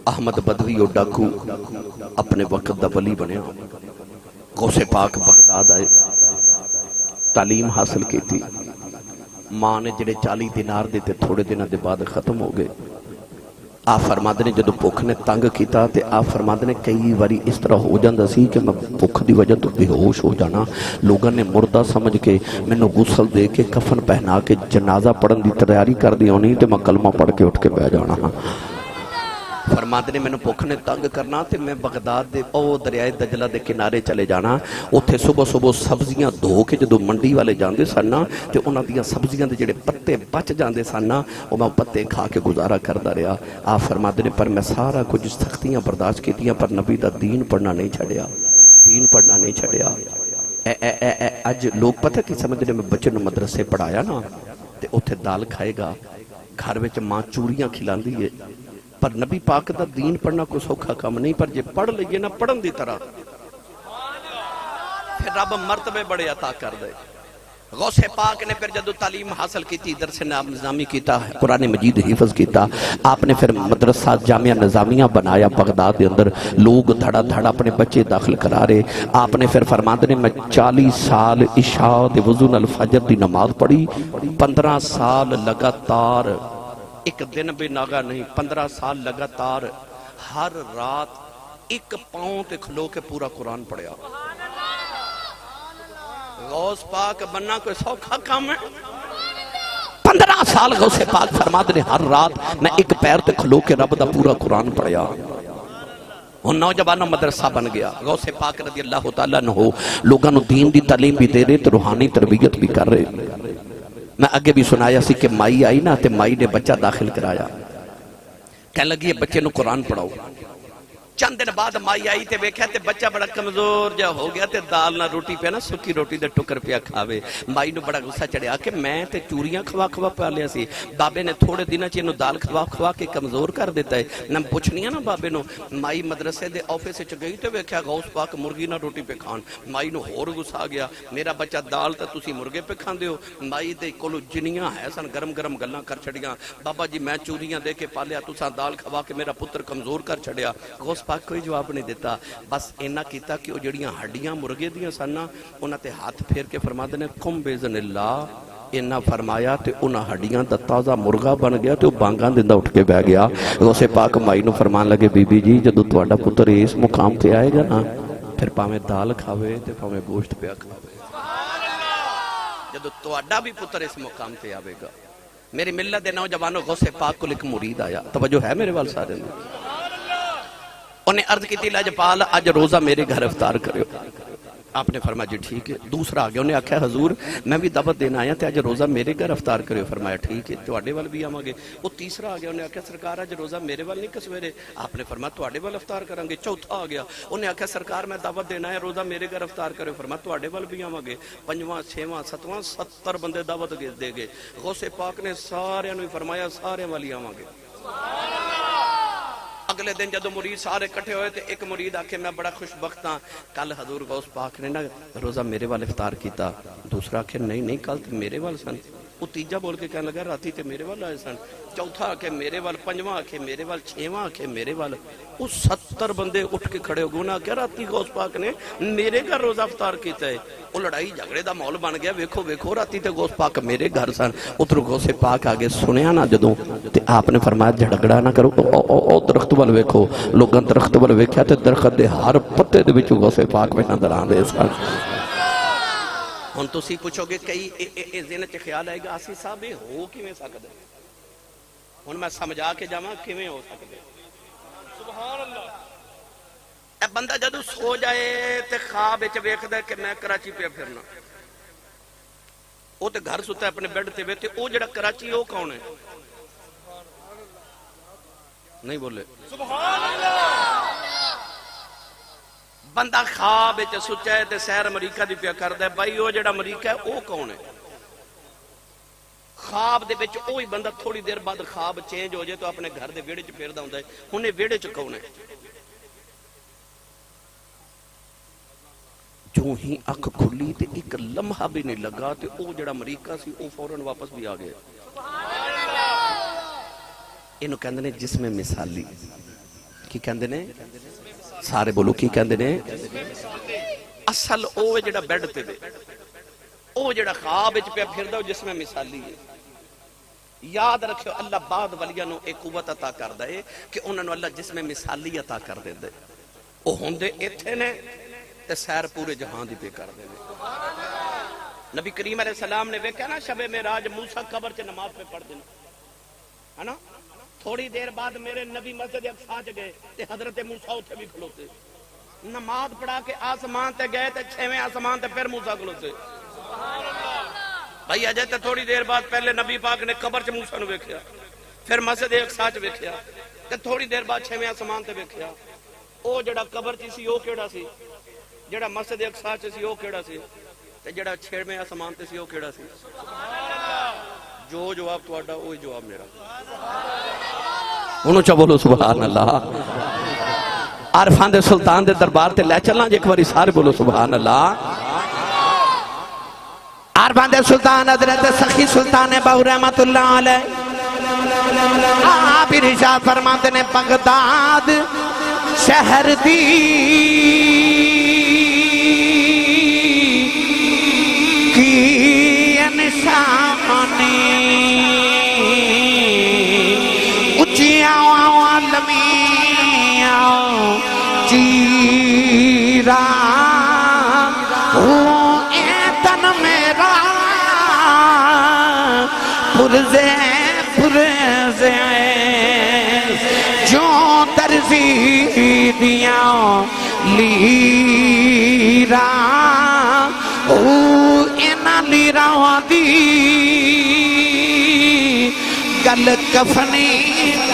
احمد بدوی اور ڈاکو اپنے وقت دا ولی بنیا غوث پاک بغداد آئے تعلیم حاصل کی تھی ماں نے جڑے 40 دینار دیتے تھوڑے دنوں دے بعد ختم ہو گئے آپ فرماتے نے جدو بھوک نے تنگ کیتا تے آپ فرماتے نے کئی باری اس طرح ہو جاندہ سی کہ میں بھوک دی وجہ تو بے ہوش ہو جانا لوگوں نے مردہ سمجھ کے میں نے غسل دے کے کفن پہنا کے جنازہ پڑھن دی تیاری کر دی ہونی تے میں کلمہ پڑھ کے اٹھ کے بیٹھ جانا فرماتے نے میں نے بھوک نے تنگ کرنا تے میں بغداد دے او دریائے دجلہ دے کنارے چلے جانا اتھے صبح صبح سبزیاں دھو کے جدو منڈی والے جاندے سننا تے انہاں دیاں سبزیاں دے جڑے پتے بچ جاندے سننا او میں پتے کھا کے گزارا کردا رہا آپ فرماتے نے پر میں سارا کچھ سختیاں برداشت کیتیاں پر نبی دا دین پڑھنا نہیں چھڑیا اج لوگ پتہ کی سمجھ رہے میں بچے نو مدرسے پڑھایا نا تے اتھے دال کھائے گا گھر وچ ماں چوڑیاں کھلاندی ہے پر نبی پاک دا دین پڑھنا کوئی سوکھا کام نہیں پر جے پڑھ لئیے نا پڑھن دی طرح پھر رب مرتبے بڑے عطا کر دے غوث پاک نے پھر جدو تعلیم حاصل کی تھی درس نظامی کیتا قرآن مجید حفظ کیتا آپ نے پھر مدرسہ جامعہ نظامیہ بنایا بغداد دے اندر لوگ دھڑا دھڑا اپنے بچے داخل کرا رہے آپ نے پھر فرماتے نے میں 40 سال عشاء دے وضو نال فجر دی نماز پڑھی 15 سال لگاتار ایک دن بھی ناگا نہیں 15 سال لگاتار ہر رات ایک پاؤں تے کھلو کے پورا قرآن پڑھیا غوث پاک بننا کوئی سوکھا کام ہے 15 سال غوث پاک فرماتے نے ہر رات میں ایک پیر تے کھلو کے رب دا پورا قرآن پڑھیا وہ نوجوانہ مدرسہ بن گیا غوث پاک رضی اللہ تعالیٰ عنہ لوگاں نو دین دی تعلیم بھی دے رہے تے روحانی تربیت بھی کر رہے میں آگے بھی سنایا سی کہ مائی آئی نا تے مائی نے بچہ داخل کرایا کہنے لگی یہ بچے نو قرآن پڑھاؤ چند دن بعد مائی آئی تے ویکھیا تے بچہ بڑا کمزور جا ہو گیا تے دال نہ روٹی پہ نا سکی روٹی دے ٹکر پیا کھاوے مائی نو بڑا غصہ چڑھیا کہ میں تے چوریاں کھوا پا لیا سی بابے نے تھوڑے دن چینو دال کھوا کے کمزور کر دیتا ہے نہ پوچھنیا نا بابے نو مائی مدرسے دے آفس وچ گئی تے ویکھیا غوث پاک مرغی نہ روٹی پہ کھان مائی نو ہور غصہ آ گیا میرا بچہ دال تے تسی مرغے پہ کھاندے ہو مائی دے کولو جنیاں ہے سن گرم گرم گلاں کر چھڑیاں بابا جی میں چوریاں دے کے پالیا تساں دال کھوا کے میرا پتر کمزور کر چھڑیا غوث پاک کوئی جواب نہیں دیتا بس اینا کیتا کہ وہ جڑیاں ہڈیاں مرغے دیاں سننا انہاں تے ہاتھ پھیر کے فرما دینے کم بیزن اللہ اینا فرمایا تے انہاں ہڈیاں دا تازہ مرغا بن گیا تے وہ بانگاں دندہ اٹھ کے بہ گیا غوث پاک مائی نو فرمان لگے بی بی جی جدو تواڈا پتر اس مقام تے آئے گا نا پھر پاویں دال کھاوے تے پاویں گوشت پیا کھاوے جدو تہاڈا بھی پتر اس مقام تے آوے گا. میری ملت دے نوجوانوں غوث پاک کو ایک مرید آیا, توجہ ہے میرے وال سارے نے. انہیں عرض کی تھی لاجپال اج روزہ میرے گھر افطار کریو. آپ نے فرمایا جی ٹھیک ہے. دوسرا آگیا انہیں آکھیا حضور میں بھی دعوت دینا آیا تے اج روزہ میرے گھر افطار کریو. فرمایا ٹھیک ہے تواڈے وال بھی آواں گے. وہ تیسرا آگیا انہیں آکھیا سرکار اج روزہ میرے وال نہیں کسویرے. آپ نے فرمایا تواڈے وال افطار کریں گے. چوتھا آ گیا انہیں آکھیا سرکار میں دعوت دینا ہے روزہ میرے گھر افطار کریو. فرمایا تواڈے وال بھی آواں گے. پنجواں چھواں ستواں 70 بندے دعوت دے گئے. غوث پاک نے سارے نوں فرمایا سارے والی آواں گے. اگلے دن جدو مرید سارے کٹھے ہوئے تھے ایک مرید آکھے میں بڑا خوش بخت ہاں کل حضور غوث پاک نے نا روزہ میرے وال افطار کیتا. دوسرا آکھے نہیں کل تے میرے وال سن. وہ تیجا بول کے کہنے لگا راتی تے میرے وال آئے سن. چوتھا آکھے میرے وال. پنجواں آکھے میرے وال. چھواں آکھے میرے وال. وہ 70 بندے اٹھ کے کھڑے ہو گئے. انہاں کہا راتی غوث پاک نے میرے گھر روزہ افطار کیتا ہے. وہ لڑائی جھگڑے دا ماحول بن گیا. ویکھو راتی تے غوث پاک میرے گھر سن. ادھر غوث پاک آگے سنیا نا جدوں تے آپ نے فرمایا جھگڑا نہ کرو. او درخت وال ویکھو. لوگاں درخت وال ویکھیا تے درخت دے ہر پتے دے وچ غوث پاک میں نظر آندے سن. ہن تسی پوچھو گے کئی ذہن چ خیال آئے گا آسی صاحب ہو کیویں سکدے. ہن میں سمجھا کے جاواں کیویں ہو سکدے. سبحان اللہ. اے بندہ جدو سو جائے تے خواب وچ ویکھدا کہ میں کراچی پہ پھرنا. او تے گھر ستا ہے اپنے بیڈ تے ویتے. او جڑا کراچی او کون ہے؟ نہیں بولے سبحان اللہ. بندہ خواب وچ سوچا ہے تے سیر امریکہ دی پیا کردا ہے. بھائی او جڑا امریکہ ہے او کون ہے؟ خواب دے وچ اوہی بندہ تھوڑی دیر بعد خواب چینج ہو جائے تو اپنے گھر دے ویڑے چ پھردا ہوندا ہے. ہن اے ویڑے چ کون ہے؟ جو ہی اکھ کھلی تے ایک لمحہ بھی نہیں لگا تے او جڑا امریکہ سی او فوراً واپس بھی آ گیا. اینو کہندے نے جسم مثالی. کی کہندے نے سارے بولو کی کہندے نے؟ اصل او جڑا بیڈ تے وے او جڑا خواب وچ پیا پھردا او جسم مثالی ہے. یاد رکھو اللہ بعد ولیاں نو ایک قوت عطا کردا ہے کہ انہاں نو اللہ جسم مثالی عطا کر دیندا ہے. او ہوندے ایتھے نے تے سیر پورے جہان دی پہ کر دے. نبی کریم علیہ السلام نے ویکھیا نا شب معراج موسیٰ قبر چ نماز پہ پڑھ دینا ہے نا. تھوڑی دیر بعد میرے نبی مسجد اقصی چ گئے تے حضرت موسیٰ اتھے بھی کھلوتے. نماز پڑھا کے آسمان تے گئے تے 6ویں آسمان تے پھر موسیٰ کھلوتے. بھائی اجے تے تھوڑی دیر بعد پہلے نبی پاک نے قبر چ موسیٰ نو ویکھیا پھر مسجد اقصی چ ویکھیا تے تھوڑی دیر بعد 6ویں آسمان تے ویکھیا. او جڑا قبر چ سی او کیڑا سی؟ جڑا مسجد اقصی چ سی او کیڑا سی؟ تے جڑا 6ویں آسمان تے سی او کیڑا سی؟ جو جواب تہاڈا وہی جواب میرا. انہوں چا بولو سبحان اللہ. عارفان دے سلطان دے دربار تے لے چلنا جے ایک باری سارے بولو سبحان اللہ. عارفان دے سلطان حضرت سخی سلطان بہو رحمت اللہ علیہ آپ ارشاد فرماتے نے بغداد شہر دی کی انشانی اچھیاں لمیاں چیرا ہوں اے تن میرا پرزے جو ترزی دیا لیرا اینا لیرا دی گل کفنی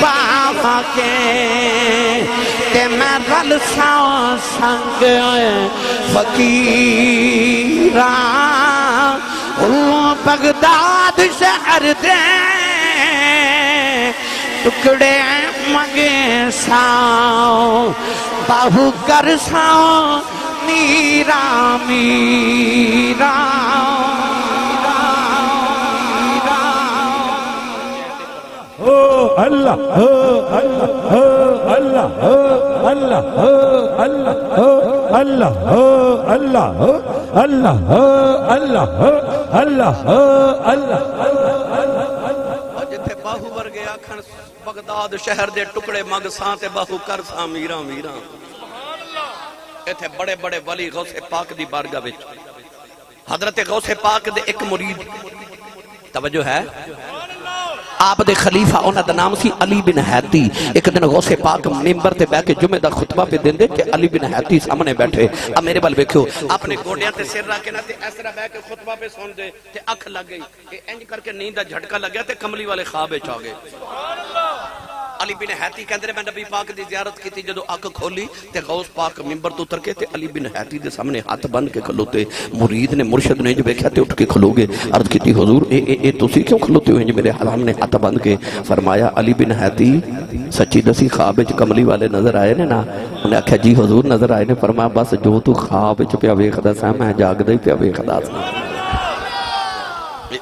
پاوا کے تے میں رل ساں سنگ فقیرا بغداد شہر دے ٹکڑے مگے ساؤ باہو کر ساؤ میرا میرا. اللہ اللہ اللہ اللہ اللہ اللہ اللہ اللہ اللہ. جتھے باہو ورگے آکھن بغداد شہر دے ٹکڑے مگ ساں تے باہو کر ساں میرا میرا. ایتھے بڑے بڑے ولی غوث پاک دی بارگاہ وچ حضرت غوث پاک دے ایک مرید توجہ ہے آپ دے خلیفہ انہاں دا نام سی علی بن حیتی ایک دن غوث پاک ممبر تے بیٹھ کے جمعہ دا خطبہ پہ دین دے کہ علی بن حیتی سامنے بیٹھے اب میرے بال بیکھو اپنے گوڑیاں تے سر رکھ کے نہ تے اس طرح بیٹھ کے خطبہ پہ سن دے تے اکھ لگ گئی کہ انج کر کے نیند دا جھٹکا لگ گیا تے کملی والے خواب وچ آ گئے علی بن حیتی کہندے میں نبی پاک دی زیارت کیتی جدو اکھ کھولی تے غوث پاک ممبر تو اتر کے تے علی بن حیتی دے سامنے ہاتھ بن کے کھلوتے مرید نے مرشد نے جو دیکھا تے اٹھ کے کھلو گے عرض کیتی حضور اے تسی کیوں کھلوتے ہو میرے حرام نے ہاتھ بن کے فرمایا علی بن حیتی سچی دسی خواب وچ کملی والے نظر آئے نے نا انہیں آکھیا جی حضور نظر آئے نے فرمایا بس جو تو خواب وچ پیا ویکھدا سا میں جاگدا ہی پیا ویکھدا سا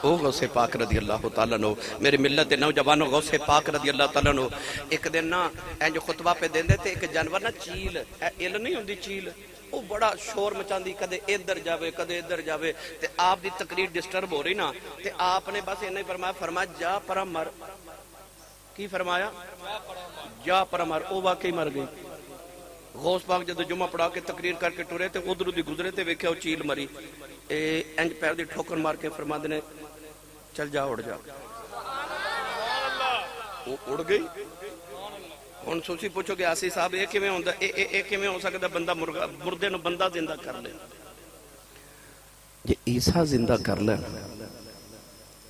او غوث پاک رضی اللہ تعالیٰ نو میرے ملت نوجوانوں غوث پاک رضی اللہ تعالیٰ نو ایک دن نا جو خطبہ پہ دین دے تے ایک جانور نا چیل ایل نہیں ہوندی چیل وہ بڑا شور مچاندی کدے ادھر جاوے کدے ادھر جاوے تے آپ دی تقریر ڈسٹرب ہو رہی نا تے آپ نے بس انہیں فرمایا جا پرا مر کی فرمایا جا پرا مر او واقعی مر گئی غوث پاک جدو جمعہ پڑھا کے تقریر کر کے ٹورے تے ادھر دی گزرے تے ویکھے وہ چیل مری انج پیر دی ٹھوکر مار کے فرما دینے چل جا اڑ جا وہ اڑ گئی ہن سوچی پوچھو کہ آسی صاحب اے کیویں ہوندا اے کیویں ہو سکدا بندہ مردے نو بندہ زندہ کر لے جے عیسیٰ زندہ کر لے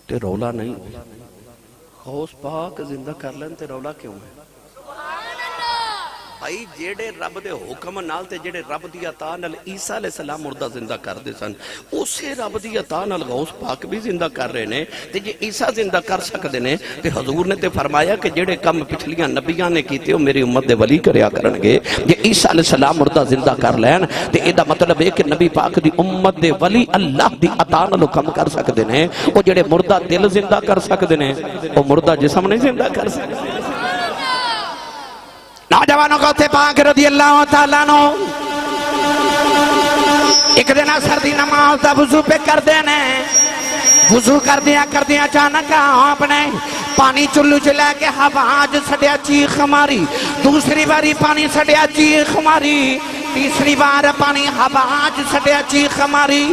تے رولا نہیں غوث پاک زندہ کر لیں تے رولا کیوں ہے بھائی جیڑے رب دے حکم نال تے جیڑے رب دی عطا نال عیسیٰ علیہ السلام مردہ زندہ کر دے سن اسے رب دی عطا نال غوث پاک بھی زندہ کر رہے نے تے جے عیسیٰ زندہ کر سکدے نے تے حضور نے تے فرمایا کہ جیڑے کم پچھلیاں نبیاں نے کیتے ہو میری امت دے ولی کریا کرنگے جے عیسیٰ علیہ السلام مردہ زندہ کر لین تے اے دا مطلب ہے کہ نبی پاک دی امت دے ولی اللہ دی عطا نال کم کر سکدے نے او جیڑے مردہ دل زندہ کر سکدے نے او مردہ جسم نہیں زندہ کر سکدے نوجوانوں غوث پاک رضی اللہ تعالیٰ نو ایک دن اثر دی نماز دا وضو پہ کر دینے وضو کر دیا اچانک آپ نے پانی چلو چلے کے ہواج سڑیا چیخ ماری دوسری باری پانی سڑیا چیخ ماری تیسری بار پانی ہواج سڑیا چیخ ماری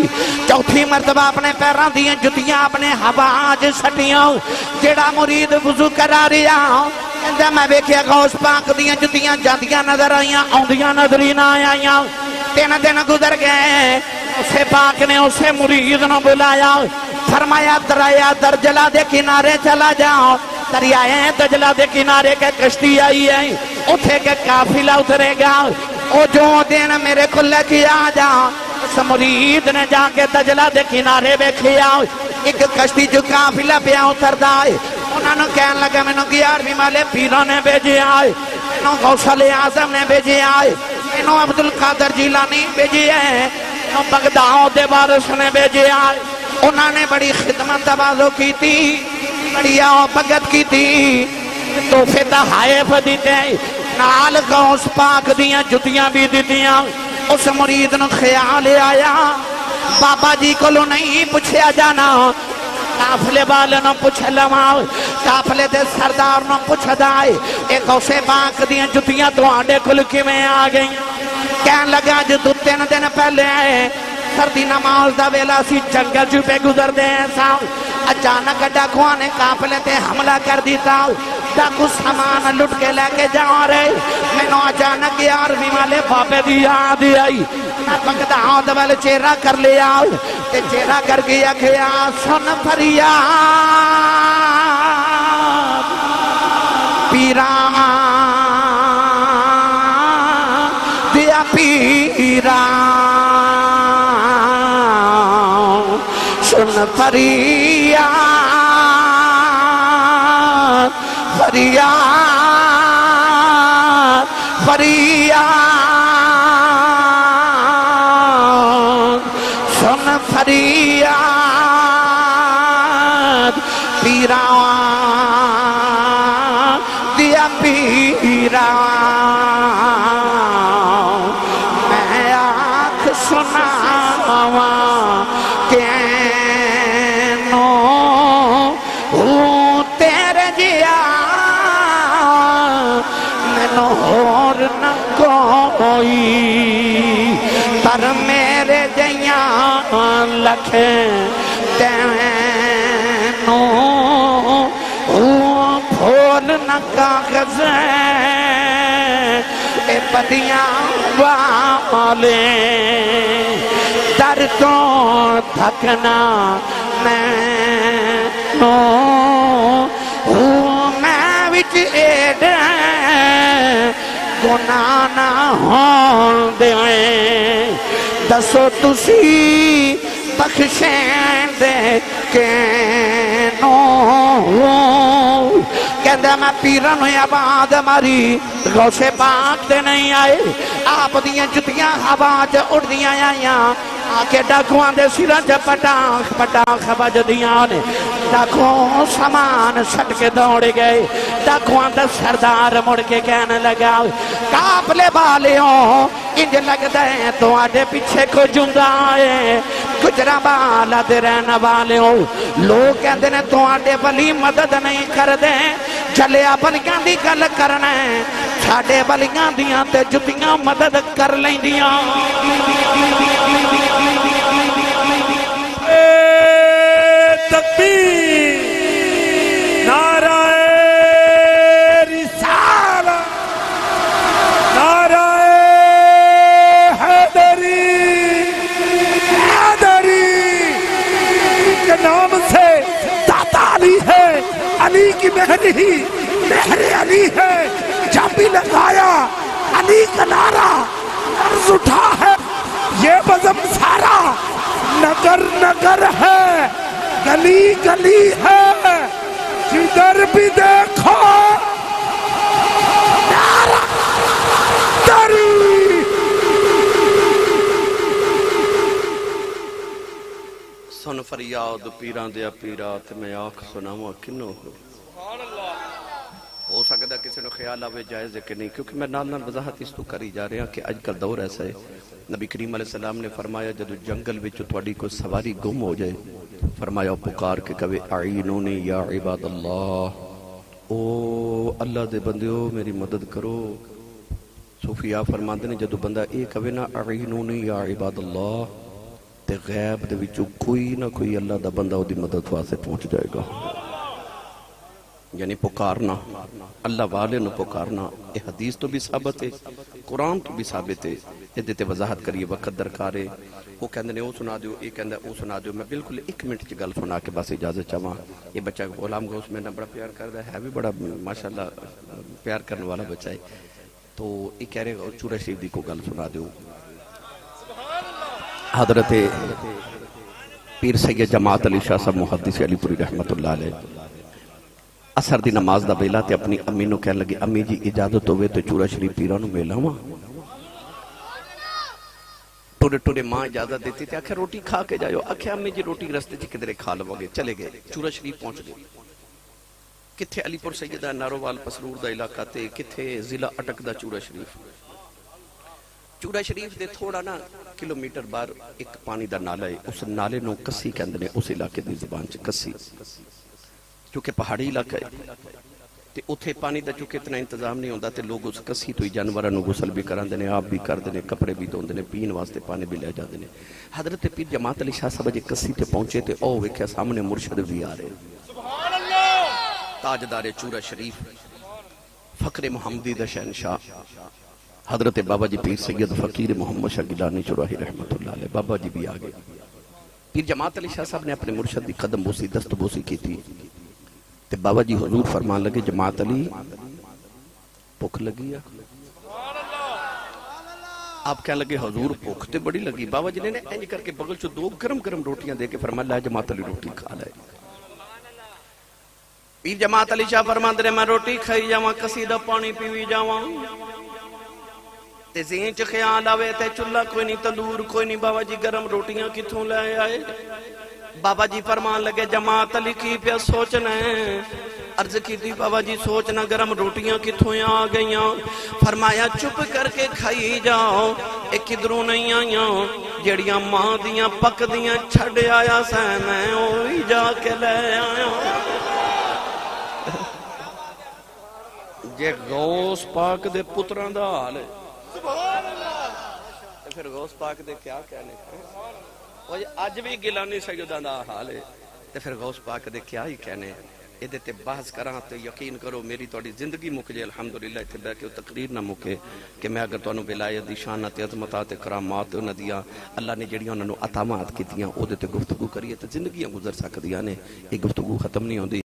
چوتھی مرتبہ اپنے پیران دیئے جتیاں اپنے ہواج سڑیاں جیڑا مرید وضو کرا رہا اندھا میں بیکھیا غوث پاک دیاں جتیاں جاندیاں نظر آئیاں اوندیاں نظری نہ آئیاں تین دن گزر گئے اسے پاک نے اسے مرید نہ بلایا فرمایا دریا درجلہ دے کنارے چلا جاؤ دریائے دجلہ دے کنارے کے کشتی آئی ہے اتھے کے قافلہ اترے گا او جو دن میرے کھلے کی آ جا اس مرید نے جا کے دجلہ دے کنارے بیکھیا ایک کشتی جو قافلہ پہ اتر دائے انہوں نے کہنے لگا میں نے 11ویں والے پیروں نے بھیجے آئے انہوں غوث اعظم نے بھیجے آئے انہوں عبدالقادر جیلانی بھیجے ہیں انہوں بغداد وارث نے بھیجے آئے انہوں نے بڑی خدمت تواضع کی تھی بڑی بغت کی تھی تحفے تحائف دیتے نال غوث پاک دیاں جتیاں بھی دیتیاں اس مرید نے خیال آیا بابا جی کو لو نہیں پوچھیا جانا کافلے والے نو پوچھ لواؤ کافلے دے سردار نو پوچھ دائے ایک غوث پاک دیاں جتیاں تو آڈے کھلکی میں آ گئی کہن لگا جو 2-3 دن پہلے آئے سردی نماز دا ویلا سی جنگل جو پہ گزر دے ایسا اچانک ڈاکوان نے قافلے تے حملہ کر دیتا ڈاکو سامان لٹ کے لے کے جا رہے میں نو اچانک 11ویں والے بابے دی یاد آئی میں بغداد والے چہرہ کر لیا تے چہرہ کر گیا کھیا سن فریاد پیران دیا پیران سن فریاد فریاد فریاد سن فریاد پیران دیا پیران میں آنکھ سناواں اور نہ کوئی پر میرے جیاں لکھیں تینوں پھول نہ کاغذ اے پتیاں والے در تو تھکنا مینوں میں وچ ایڈ گناہ نہ ہون دیویں دسو تسی بخشیں دے کینوں کہندے میں پیرن آباد ماری غوث پاک دے نہیں آئے آپ دیاں جتیاں آواز اڑ دیاں آئیاں آکے ڈاکوان دے سران جا پٹاخ پٹاخ بج دیاں نے ڈاکوان سامان سٹ کے دوڑ گئے ڈاکوان دا سردار مڑ کے کہنے لگا کاپلے بالیوں انج لگ دیں تو آڈے پیچھے کو جندہ آئے کجرہ بالا دے رہنا والیوں لوگ کہندے نے تو آڈے ولی مدد نہیں کر دیں جلیا بلیاں دی گل کرنا ہے چھاڑے بلیاں دیاں تے جتیاں مدد کر لیں دیاں تکبیر نعرہ رسالہ نعرہ حیدری کے نام سے داتا علی ہے علی کی مہر ہی مہر علی ہے جب بھی لگایا علی کا نعرہ عرض اٹھا ہے یہ بزم سارا نگر نگر ہے گلی گلی ہے جدھر بھی دیکھو نعرہ تری سن فریاد پیران دیا پیرات میں آنکھ سناواں کنوں ہو سکتا کسی نے خیال آوے جائز ہے کہ نہیں کیونکہ میں نال نال وضاحت اس تو کری جا رہے ہیں کہ آج کل دور ایسا ہے نبی کریم علیہ السلام نے فرمایا جدو جنگل وچ تھوڑی کوئی سواری گم ہو جائے فرمایا پکار کے کہے اعینونی یا عباد اللہ او اللہ دے بندیو میری مدد کرو صوفیاء فرماندے نے جدو بندہ ایک کہے نا اعینونی یا عباد اللہ تے غیب دے وچوں کوئی نہ کوئی اللہ دا بندہ او دی مدد واسطے پہنچ جائے گا یعنی پکارنا اللہ والے نو پکارنا یہ حدیث تو بھی ثابت ہے قرآن تو بھی ثابت ہے یہ دیتے وضاحت کریے وقت درکارے وہ کہندے نے وہ سنا دیو یہ کہندے وہ سنا دیو میں بالکل ایک منٹ کی گل سنا کے بس اجازت چاہواں یہ بچہ غلام غوث میں نے بڑا پیار کردا ہے بھی بڑا ماشاءاللہ پیار کرنے والا بچہ ہے تو یہ کہہ رہے چورہ شریف دی کو گل سنا دیو حضرت پیر سید جماعت علی شاہ صاحب محدث علی پوری رحمت اللہ علیہ اثر دی نماز دا بیلا تے اپنی امی نو کہنے لگی امی جی اجازت ہوئے تو چورہ شریف پیرانو میلا ہوا ٹوڑے ٹوڑے ماں اجازت دیتی تھی آکھے روٹی کھا کے جائیو آکھے امی جی روٹی رستے چی کدرے کھا لو گے چلے گئے چورہ شریف پہنچ گئے کتھے علی پور سیدہ نارووال پسرور دا علاقہ تے کتھے ضلع اٹک دا چورہ شریف دے تھوڑا نا کلومیٹر بار ایک پانی دا نالا ہے اس نالے نو کسی کے اندر اس علاقے دی زبان چ کسی چونکہ پہاڑی علاقہ ہے تے اتھے پانی دا چونکہ اتنا انتظام نہیں ہوندہ تے لوگ اس کسی تو ہی جانورانو غسل بھی کران دینے آپ بھی کر دینے کپڑے بھی دون دینے پین واسطے پانی بھی لے جا دینے حضرت پیر جماعت علی شاہ صاحب جے کسی تے پہنچے تے او ویکھیا سامنے مرشد بھی آ رہے تاجدار چورہ شریف فقر محمدی دا شہنشاہ حضرت بابا جی پیر سید فقیر محمد شاہ گیلانی چراہی رحمت اللہ علیہ بابا جی بھی آگے پیر جماعت علی شاہ صاحب نے اپنے مرشد دی قدم بوسی دست بوسی کی تھی تے بابا جی حضور فرمان لگے جماعت علی پک لگی ہے آپ کہنے لگے حضور پک تے بڑی لگی بابا جی نے انج کر کے بغل چو 2 گرم گرم روٹیاں دے کے فرمان لائے جماعت علی روٹی کھا لائے پیر جماعت علی شاہ فرمان دے میں روٹی کھائی جاواں قصیدہ پانی پیوی جاواں تے ذہن چ خیال آوے تے چولہا کوئی نہیں تندور کوئی نہیں بابا جی گرم روٹیاں کتھوں لے آئے بابا جی فرمان لگے جماعت علی کی پہ سوچنا ہے عرض کی تھی بابا جی سوچنا گرم روٹیاں کتھوں آ گئیاں فرمایا چپ کر کے کھائی جاؤ ایک کدروں نہیں آئیاں جڑیاں ماں دیاں پک دیاں چھڑ آیا سہ میں اوہی جا کے لے آیا جے غوث پاک دے پتران دا حال ہے پھر غوث پاک دے کیا کہنے وہ اج بھی گیلانی سیداں دا حال ہے تے پھر غوث پاک دے کیا ہی کہنے یہ تے بحث کراں تے یقین کرو میری تہاڈی زندگی مک جائے الحمدللہ اتنے بیٹھ کے تقریر نہ مکے کہ میں اگر تانوں ولایت دی شان تے عظمتاں تے کرامات انہاں دیاں اللہ نے جڑیاں انہاں نوں عطامات کیتیاں او دے تے گفتگو کریے تے زندگیاں گزر سکدیاں نے یہ گفتگو ختم نہیں ہوندی